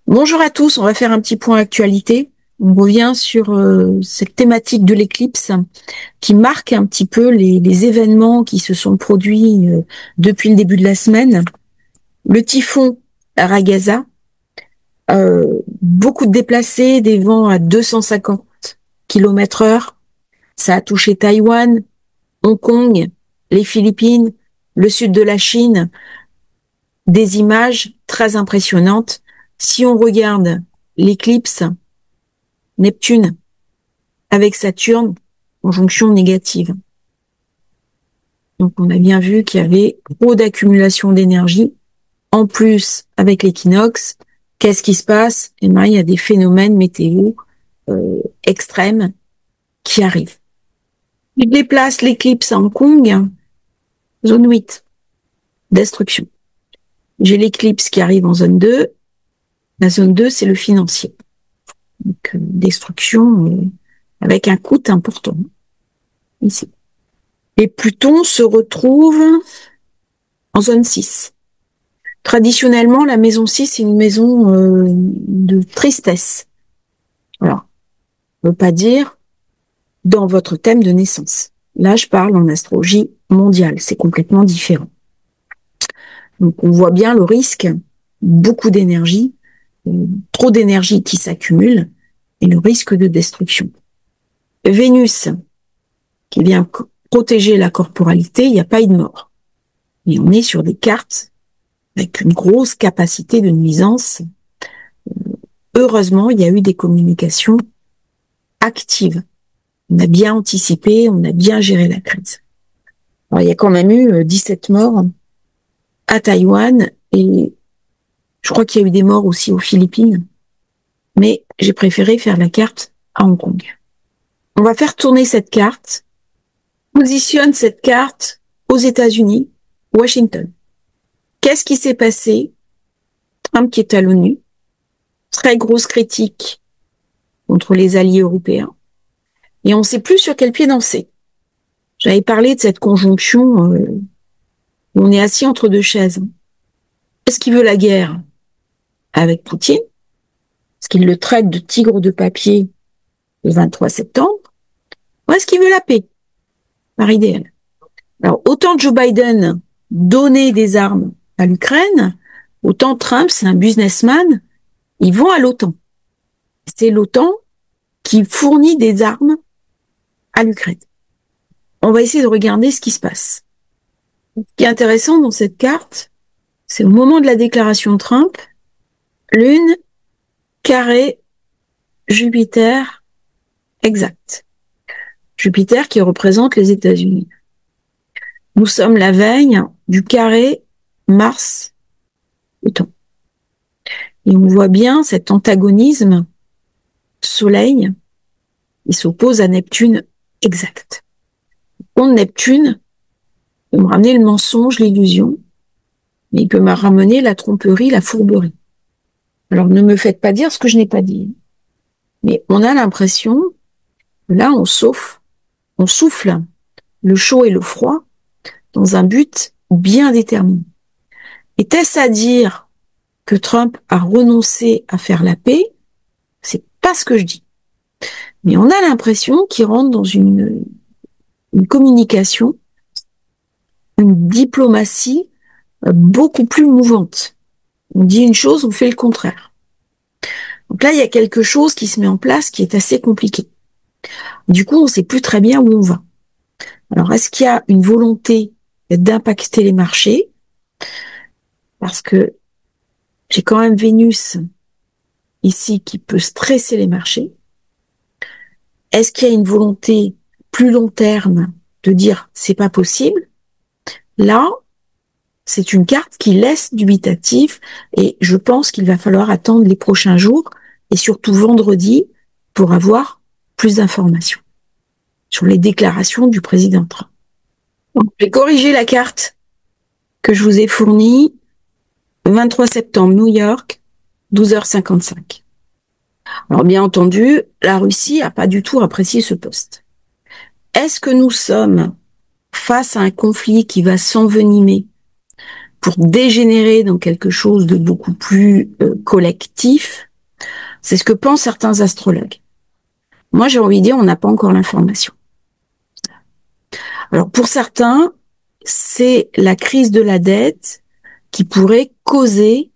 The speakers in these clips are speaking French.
Bonjour à tous, on va faire un petit point actualité. On revient sur cette thématique de l'éclipse qui marque un petit peu les événements qui se sont produits depuis le début de la semaine. Le typhon Ragaza, beaucoup de déplacés, des vents à 250 km/h. Ça a touché Taïwan, Hong Kong, les Philippines, le sud de la Chine. Des images très impressionnantes. Si on regarde l'éclipse, Neptune avec Saturne, conjonction négative. Donc on a bien vu qu'il y avait trop d'accumulation d'énergie. En plus, avec l'équinoxe, qu'est-ce qui se passe? Eh bien, il y a des phénomènes météo extrêmes qui arrivent. Il déplace l'éclipse à Hong Kong, zone 8, destruction. J'ai l'éclipse qui arrive en zone 2. La zone 2, c'est le financier. Donc, destruction avec un coût important. Ici. Et Pluton se retrouve en zone 6. Traditionnellement, la maison 6 c'est une maison de tristesse. Alors, ça ne veut pas dire dans votre thème de naissance. Là, je parle en astrologie mondiale. C'est complètement différent. Donc, on voit bien le risque, beaucoup d'énergie, trop d'énergie qui s'accumule et le risque de destruction. Vénus, qui vient protéger la corporalité, il n'y a pas eu de mort. Mais on est sur des cartes avec une grosse capacité de nuisance. Heureusement, il y a eu des communications actives. On a bien anticipé, on a bien géré la crise. Alors, il y a quand même eu 17 morts à Taïwan et je crois qu'il y a eu des morts aussi aux Philippines. Mais j'ai préféré faire la carte à Hong Kong. On va faire tourner cette carte. Positionne cette carte aux États-Unis, Washington. Qu'est-ce qui s'est passé? Trump qui est à l'ONU. Très grosse critique contre les alliés européens. Et on ne sait plus sur quel pied danser. J'avais parlé de cette conjonction où on est assis entre deux chaises. Est-ce qu'il veut la guerre avec Poutine? Est-ce qu'il le traite de tigre de papier le 23 septembre? Ou est-ce qu'il veut la paix par idéal? Alors, autant Joe Biden donnait des armes à l'Ukraine, autant Trump, c'est un businessman, ils vont à l'OTAN. C'est l'OTAN qui fournit des armes à l'Ukraine. On va essayer de regarder ce qui se passe. Ce qui est intéressant dans cette carte, c'est au moment de la déclaration de Trump, Lune, carré, Jupiter, exact. Jupiter qui représente les États-Unis. Nous sommes la veille du carré Mars-Pluton. Et on voit bien cet antagonisme Soleil, il s'oppose à Neptune exact. Contre Neptune peut me ramener le mensonge, l'illusion, mais il peut me ramener la tromperie, la fourberie. Alors ne me faites pas dire ce que je n'ai pas dit. Mais on a l'impression que là on souffle le chaud et le froid dans un but bien déterminé. Était-ce à dire que Trump a renoncé à faire la paix? C'est pas ce que je dis. Mais on a l'impression qu'il rentre dans une communication, une diplomatie beaucoup plus mouvante. On dit une chose, on fait le contraire. Donc là, il y a quelque chose qui se met en place qui est assez compliqué. Du coup, on ne sait plus très bien où on va. Alors, est-ce qu'il y a une volonté d'impacter les marchés? Parce que j'ai quand même Vénus ici qui peut stresser les marchés. Est-ce qu'il y a une volonté plus long terme de dire c'est pas possible? Là, c'est une carte qui laisse dubitatif et je pense qu'il va falloir attendre les prochains jours et surtout vendredi pour avoir plus d'informations sur les déclarations du président Trump. Donc, j'ai corrigé la carte que je vous ai fournie 23 septembre, New York, 12h55. Alors bien entendu, la Russie n'a pas du tout apprécié ce poste. Est-ce que nous sommes face à un conflit qui va s'envenimer pour dégénérer dans quelque chose de beaucoup plus collectif. C'est ce que pensent certains astrologues. Moi, j'ai envie de dire, on n'a pas encore l'information. Alors, pour certains, c'est la crise de la dette qui pourrait causer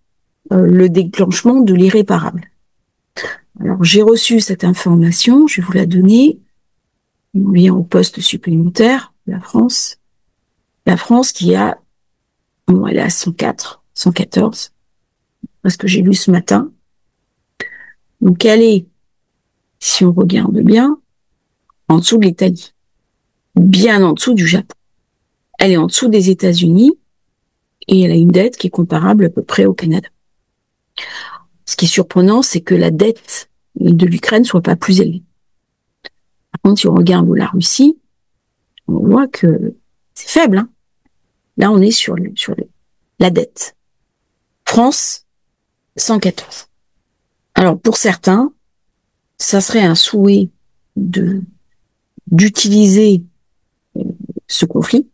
le déclenchement de l'irréparable. Alors, j'ai reçu cette information, je vais vous la donner. On vient au poste supplémentaire, la France. La France qui a, bon, elle est à 104, 114, parce que j'ai lu ce matin. Donc, elle est, si on regarde bien, en dessous de l'Italie, bien en dessous du Japon. Elle est en dessous des États-Unis et elle a une dette qui est comparable à peu près au Canada. Ce qui est surprenant, c'est que la dette de l'Ukraine soit pas plus élevée. Par contre, si on regarde la Russie, on voit que c'est faible. Hein. Là, on est sur la dette. France, 114. Alors, pour certains, ça serait un souhait d'utiliser ce conflit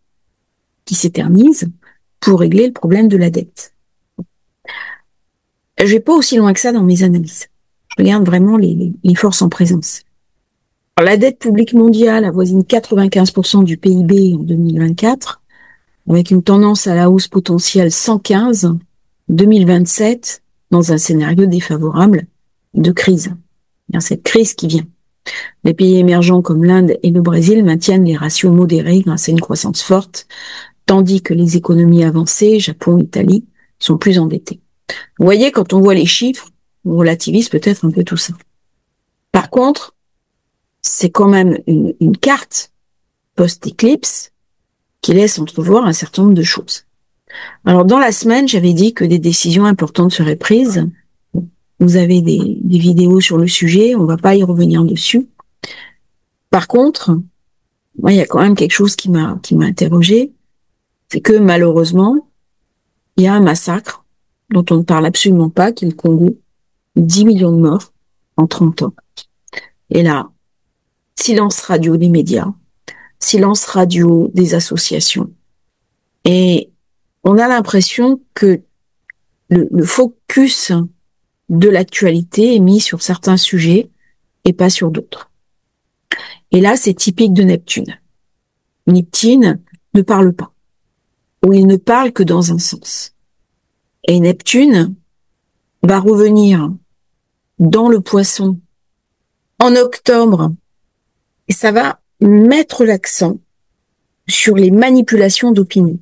qui s'éternise pour régler le problème de la dette. Je vais pas aussi loin que ça dans mes analyses. Je regarde vraiment les forces en présence. Alors, la dette publique mondiale avoisine 95% du PIB en 2024, avec une tendance à la hausse potentielle 115 2027 dans un scénario défavorable de crise. Il y a cette crise qui vient. Les pays émergents comme l'Inde et le Brésil maintiennent les ratios modérés grâce à une croissance forte, tandis que les économies avancées, Japon, Italie, sont plus endettées. Vous voyez, quand on voit les chiffres, on relativise peut-être un peu tout ça. Par contre, c'est quand même une carte post-éclipse qui laisse entrevoir un certain nombre de choses. Alors, dans la semaine, j'avais dit que des décisions importantes seraient prises. Vous avez des vidéos sur le sujet, on va pas y revenir dessus. Par contre, moi, il y a quand même quelque chose qui m'a interrogé, c'est que malheureusement, il y a un massacre dont on ne parle absolument pas, qui est le Congo, 10 millions de morts en 30 ans. Et là, silence radio des médias, silence radio des associations. Et on a l'impression que le focus de l'actualité est mis sur certains sujets et pas sur d'autres. Et là, c'est typique de Neptune. Neptune ne parle pas, ou il ne parle que dans un sens. Et Neptune va revenir dans le Poisson en octobre, et ça va mettre l'accent sur les manipulations d'opinion.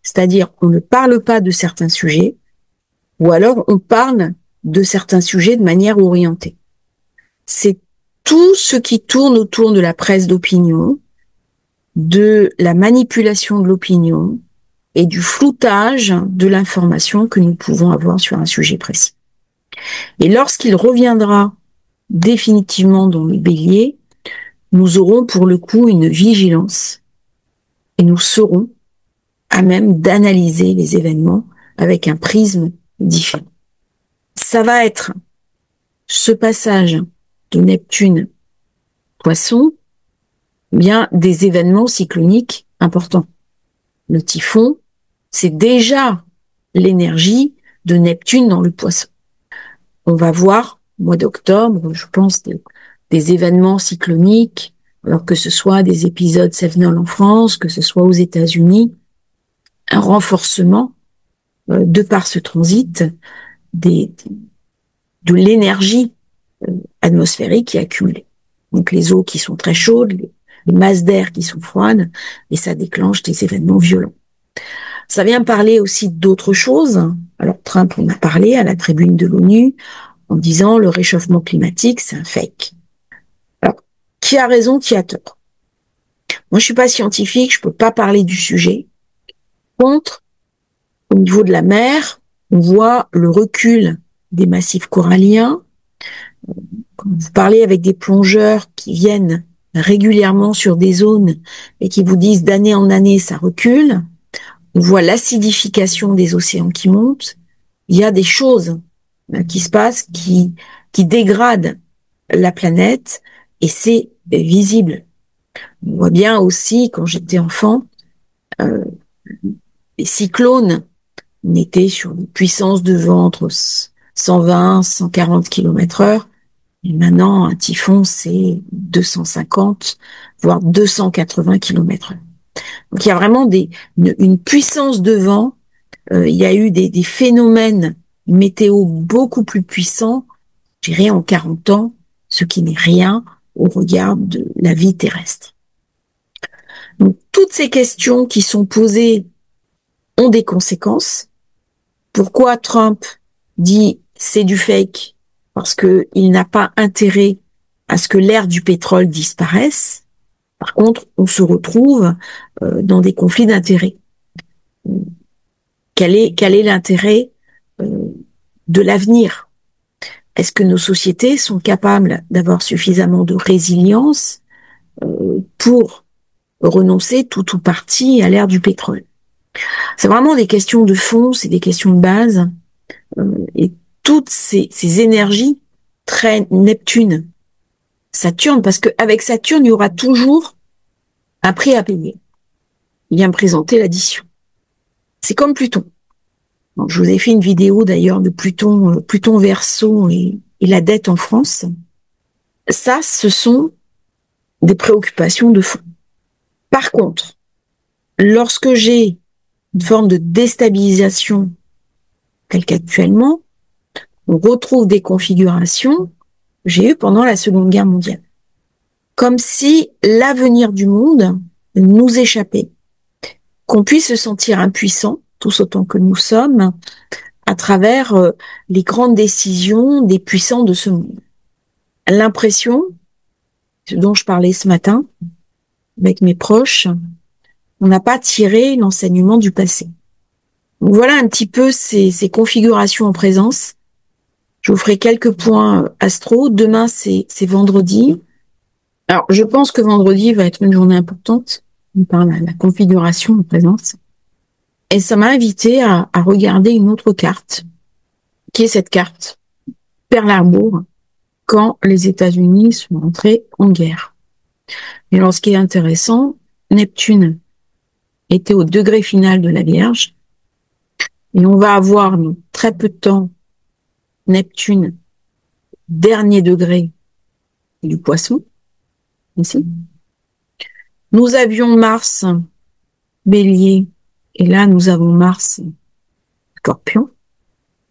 C'est-à-dire qu'on ne parle pas de certains sujets, ou alors on parle de certains sujets de manière orientée. C'est tout ce qui tourne autour de la presse d'opinion, de la manipulation de l'opinion et du floutage de l'information que nous pouvons avoir sur un sujet précis. Et lorsqu'il reviendra définitivement dans le Bélier, nous aurons pour le coup une vigilance et nous serons à même d'analyser les événements avec un prisme différent. Ça va être ce passage de Neptune Poisson, bien des événements cycloniques importants. Le typhon, c'est déjà l'énergie de Neptune dans le Poisson. On va voir, au mois d'octobre, je pense, des événements cycloniques, alors que ce soit des épisodes Cévenol en France, que ce soit aux États-Unis, un renforcement de par ce transit de l'énergie atmosphérique qui est accumulée. Donc les eaux qui sont très chaudes, les masses d'air qui sont froides, et ça déclenche des événements violents. Ça vient parler aussi d'autres choses. Alors Trump en a parlé à la tribune de l'ONU en disant le réchauffement climatique, c'est un fake. Alors, qui a raison, qui a tort? Moi, je suis pas scientifique, je peux pas parler du sujet. Contre, au niveau de la mer, on voit le recul des massifs coralliens. Quand vous parlez avec des plongeurs qui viennent régulièrement sur des zones et qui vous disent d'année en année, ça recule. On voit l'acidification des océans qui monte. Il y a des choses qui se passent, qui dégradent la planète, et c'est visible. On voit bien aussi, quand j'étais enfant, les cyclones on était sur une puissance de vent entre 120, 140 km/h. Et maintenant, un typhon, c'est 250, voire 280 km/h. Donc, il y a vraiment une puissance de vent. Il y a eu des phénomènes météo beaucoup plus puissants, je dirais, en 40 ans, ce qui n'est rien au regard de la vie terrestre. Donc, toutes ces questions qui sont posées ont des conséquences. Pourquoi Trump dit c'est du fake? Parce qu'il n'a pas intérêt à ce que l'ère du pétrole disparaisse. Par contre, on se retrouve dans des conflits d'intérêts. Quel est l'intérêt de l'avenir? Est-ce que nos sociétés sont capables d'avoir suffisamment de résilience pour renoncer tout ou partie à l'ère du pétrole? C'est vraiment des questions de fond, c'est des questions de base. Et toutes ces énergies traînent Neptune, Saturne, parce qu'avec Saturne, il y aura toujours un prix à payer. Il vient me présenter l'addition. C'est comme Pluton. Donc, je vous ai fait une vidéo d'ailleurs de Pluton Verseau et la dette en France. Ça, ce sont des préoccupations de fond. Par contre, lorsque j'ai une forme de déstabilisation telle qu'actuellement, on retrouve des configurations que j'ai eues pendant la Seconde Guerre mondiale. Comme si l'avenir du monde nous échappait. Qu'on puisse se sentir impuissant, tous autant que nous sommes, à travers les grandes décisions des puissants de ce monde. L'impression, ce dont je parlais ce matin, avec mes proches, on n'a pas tiré l'enseignement du passé. Donc voilà un petit peu ces configurations en présence. Je vous ferai quelques points astro. Demain, c'est vendredi. Alors, je pense que vendredi va être une journée importante par la configuration en présence. Et ça m'a invité à regarder une autre carte, qui est cette carte, Pearl Harbor, quand les États-Unis sont entrés en guerre. Et alors, ce qui est intéressant, Neptune était au degré final de la Vierge, et on va avoir dans très peu de temps Neptune, dernier degré du Poisson, ici. Nous avions Mars, Bélier, et là nous avons Mars, Scorpion.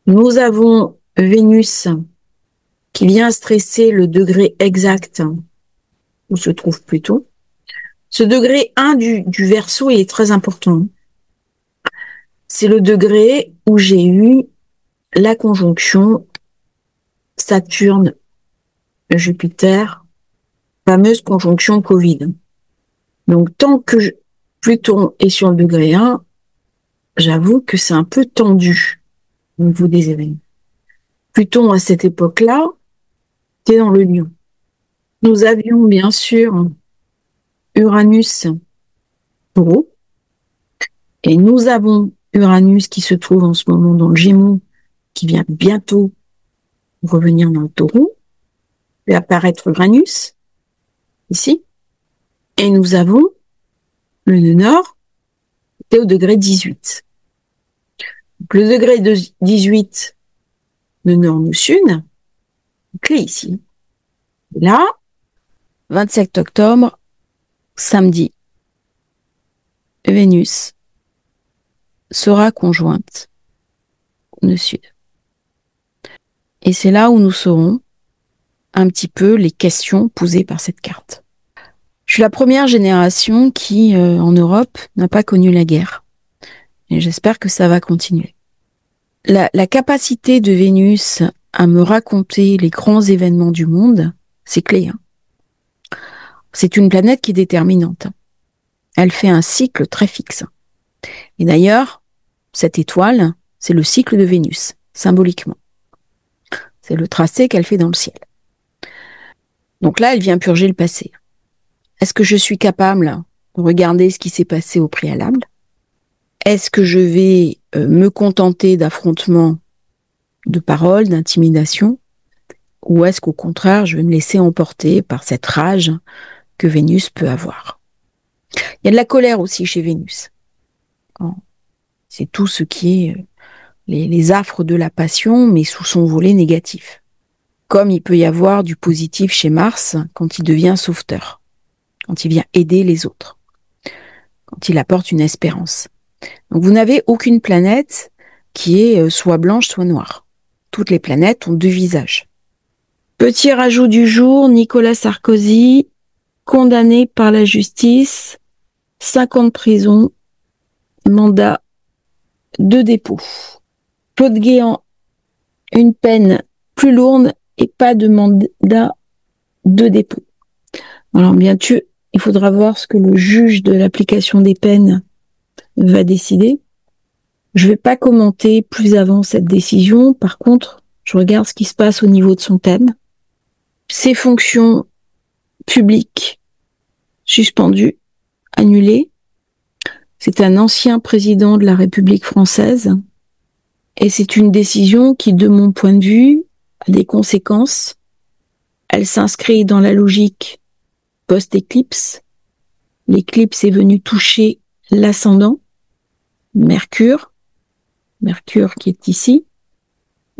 Nous avons Vénus qui vient stresser le degré exact où se trouve Pluton. Ce degré 1 du Verseau est très important. C'est le degré où j'ai eu la conjonction Saturne-Jupiter, fameuse conjonction Covid. Donc tant que Pluton est sur le degré 1, j'avoue que c'est un peu tendu au niveau des événements. Pluton, à cette époque-là, était dans le Lion. Nous avions bien sûr Uranus, Taureau, et nous avons Uranus qui se trouve en ce moment dans le Gémeaux, qui vient bientôt revenir dans le Taureau, et apparaître Uranus, ici, et nous avons le nœud nord, qui est au degré 18. Donc, le degré de 18, le nord nous sud, donc là, ici. Là, 27 octobre, samedi, Vénus sera conjointe au sud. Et c'est là où nous saurons un petit peu les questions posées par cette carte. Je suis la première génération qui, en Europe, n'a pas connu la guerre. Et j'espère que ça va continuer. La capacité de Vénus à me raconter les grands événements du monde, c'est clé. C'est une planète qui est déterminante. Elle fait un cycle très fixe. Et d'ailleurs, cette étoile, c'est le cycle de Vénus, symboliquement. C'est le tracé qu'elle fait dans le ciel. Donc là, elle vient purger le passé. Est-ce que je suis capable de regarder ce qui s'est passé au préalable? Est-ce que je vais me contenter d'affrontements de paroles, d'intimidation? Ou est-ce qu'au contraire, je vais me laisser emporter par cette rage que Vénus peut avoir? Il y a de la colère aussi chez Vénus. C'est tout ce qui est les affres de la passion, mais sous son volet négatif. Comme il peut y avoir du positif chez Mars quand il devient sauveteur, quand il vient aider les autres, quand il apporte une espérance. Donc vous n'avez aucune planète qui est soit blanche, soit noire. Toutes les planètes ont deux visages. Petit rajout du jour, Nicolas Sarkozy, condamné par la justice, 5 ans de prison, mandat de dépôt. Claude Guéant, une peine plus lourde et pas de mandat de dépôt. Alors bien sûr, il faudra voir ce que le juge de l'application des peines va décider. Je ne vais pas commenter plus avant cette décision. Par contre, je regarde ce qui se passe au niveau de son thème. Ses fonctions publiques suspendues, annulées. C'est un ancien président de la République française. Et c'est une décision qui, de mon point de vue, a des conséquences. Elle s'inscrit dans la logique post-éclipse. L'éclipse est venue toucher l'ascendant, Mercure qui est ici.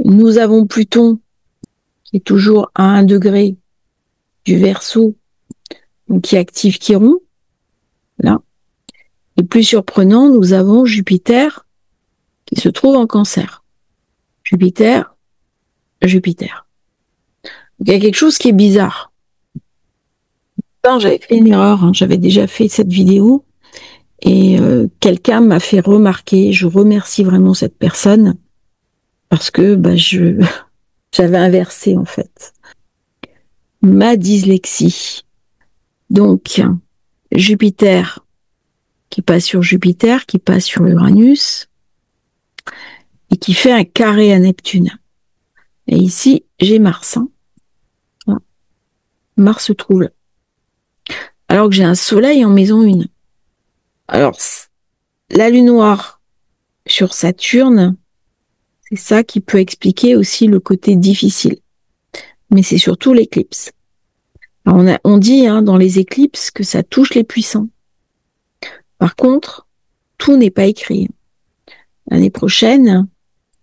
Nous avons Pluton qui est toujours à 1 degré du Verseau, donc qui active Chiron, là. Et plus surprenant, nous avons Jupiter qui se trouve en Cancer. Jupiter. Donc, il y a quelque chose qui est bizarre. J'avais fait une erreur, j'avais déjà fait cette vidéo et quelqu'un m'a fait remarquer, je remercie vraiment cette personne parce que j'avais inversé en fait ma dyslexie. Donc Jupiter qui passe sur Jupiter, qui passe sur Uranus et qui fait un carré à Neptune. Et ici j'ai Mars. Voilà. Mars se trouve là. Alors que j'ai un Soleil en maison 1. Alors la Lune noire sur Saturne, c'est ça qui peut expliquer aussi le côté difficile. Mais c'est surtout l'éclipse. On dit dans les éclipses que ça touche les puissants. Par contre, tout n'est pas écrit. L'année prochaine,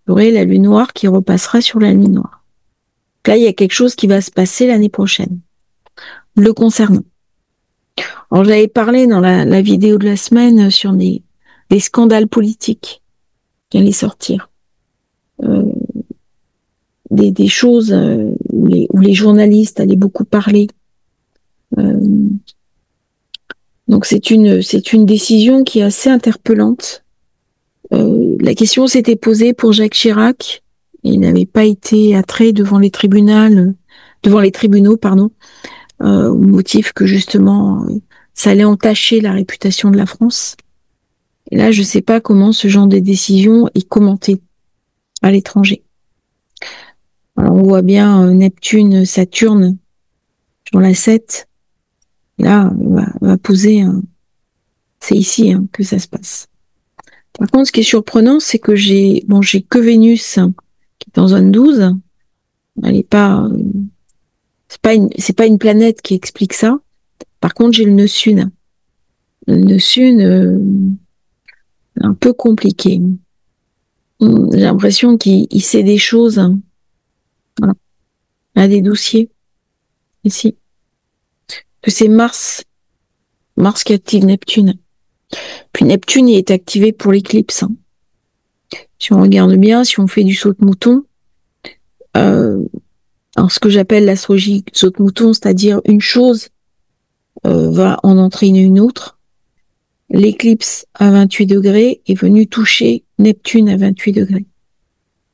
vous aurez la Lune noire qui repassera sur la Lune noire. Là, il y a quelque chose qui va se passer l'année prochaine, le concernant. Alors, j'avais parlé dans la vidéo de la semaine sur des scandales politiques qui allaient sortir. Des choses où les journalistes allaient beaucoup parler. Donc c'est une décision qui est assez interpellante. La question s'était posée pour Jacques Chirac. Il n'avait pas été attrait devant les tribunaux, au motif que justement ça allait entacher la réputation de la France. Et là, je ne sais pas comment ce genre de décision est commenté à l'étranger. Alors on voit bien Neptune, Saturne sur la 7. Là, va poser c'est ici que ça se passe. Par contre, ce qui est surprenant, c'est que j'ai que Vénus qui est en zone 12. Elle est pas, c'est pas une planète qui explique ça. Par contre, j'ai le nœud sud. Le nœud sud, un peu compliqué. J'ai l'impression qu'il sait des choses. Voilà. Il a des dossiers ici. Que c'est Mars qui active Neptune. Puis Neptune, il est activé pour l'éclipse. Si on regarde bien, si on fait du saute-mouton, alors ce que j'appelle l'astrologie saute-mouton, c'est-à-dire une chose va en entraîner une autre. L'éclipse à 28 degrés est venue toucher Neptune à 28 degrés.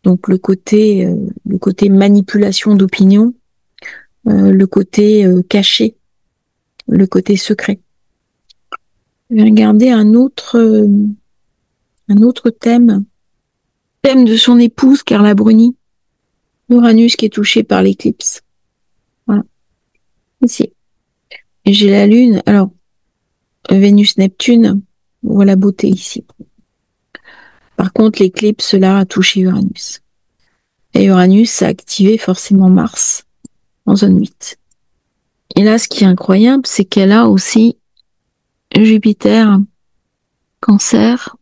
Donc le côté manipulation d'opinion, le côté caché, le côté secret. Je vais regarder un autre thème de son épouse Carla Bruni, Uranus qui est touché par l'éclipse. Voilà. Ici. Et j'ai la Lune, alors Vénus-Neptune, voilà la beauté ici. Par contre, l'éclipse là a touché Uranus. Et Uranus a activé forcément Mars en zone 8. Et là, ce qui est incroyable, c'est qu'elle a aussi Jupiter, Cancer,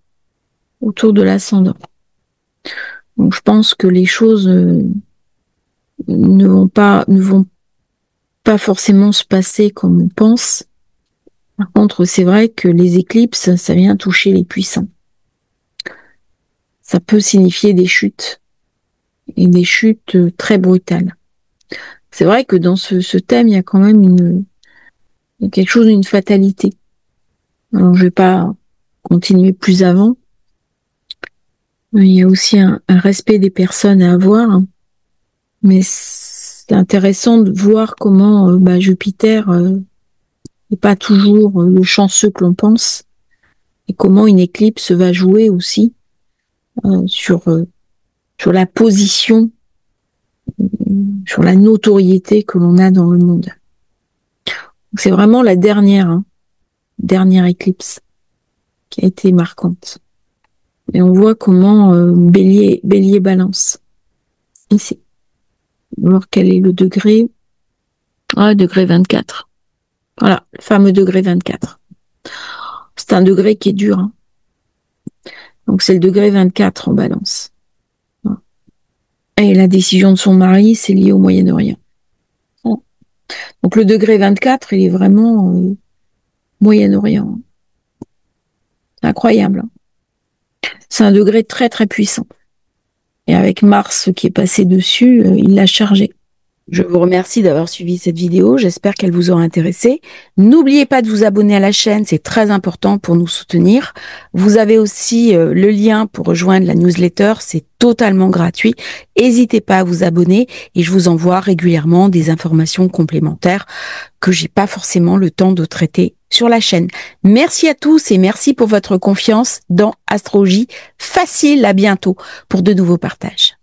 autour de l'ascendant. Donc je pense que les choses ne vont pas forcément se passer comme on pense. Par contre, c'est vrai que les éclipses, ça vient toucher les puissants. Ça peut signifier des chutes, et des chutes très brutales. C'est vrai que dans ce thème, il y a quand même quelque chose d'une fatalité. Alors, je vais pas continuer plus avant. Il y a aussi un respect des personnes à avoir, hein. Mais c'est intéressant de voir comment Jupiter n'est pas toujours le chanceux que l'on pense, et comment une éclipse va jouer aussi sur la position, sur la notoriété que l'on a dans le monde. C'est vraiment la dernière éclipse qui a été marquante. Et on voit comment Bélier balance ici. Alors quel est le degré? Degré 24. Voilà, le fameux degré 24. C'est un degré qui est dur, hein. Donc c'est le degré 24 en balance. Et la décision de son mari, c'est lié au Moyen-Orient. Donc le degré 24, il est vraiment Moyen-Orient. C'est incroyable, hein. C'est un degré très très puissant. Et avec Mars qui est passé dessus, il l'a chargé. Je vous remercie d'avoir suivi cette vidéo, j'espère qu'elle vous aura intéressé. N'oubliez pas de vous abonner à la chaîne, c'est très important pour nous soutenir. Vous avez aussi le lien pour rejoindre la newsletter, c'est totalement gratuit. N'hésitez pas à vous abonner et je vous envoie régulièrement des informations complémentaires que j'ai pas forcément le temps de traiter sur la chaîne. Merci à tous et merci pour votre confiance dans Astrologie Facile. À bientôt pour de nouveaux partages.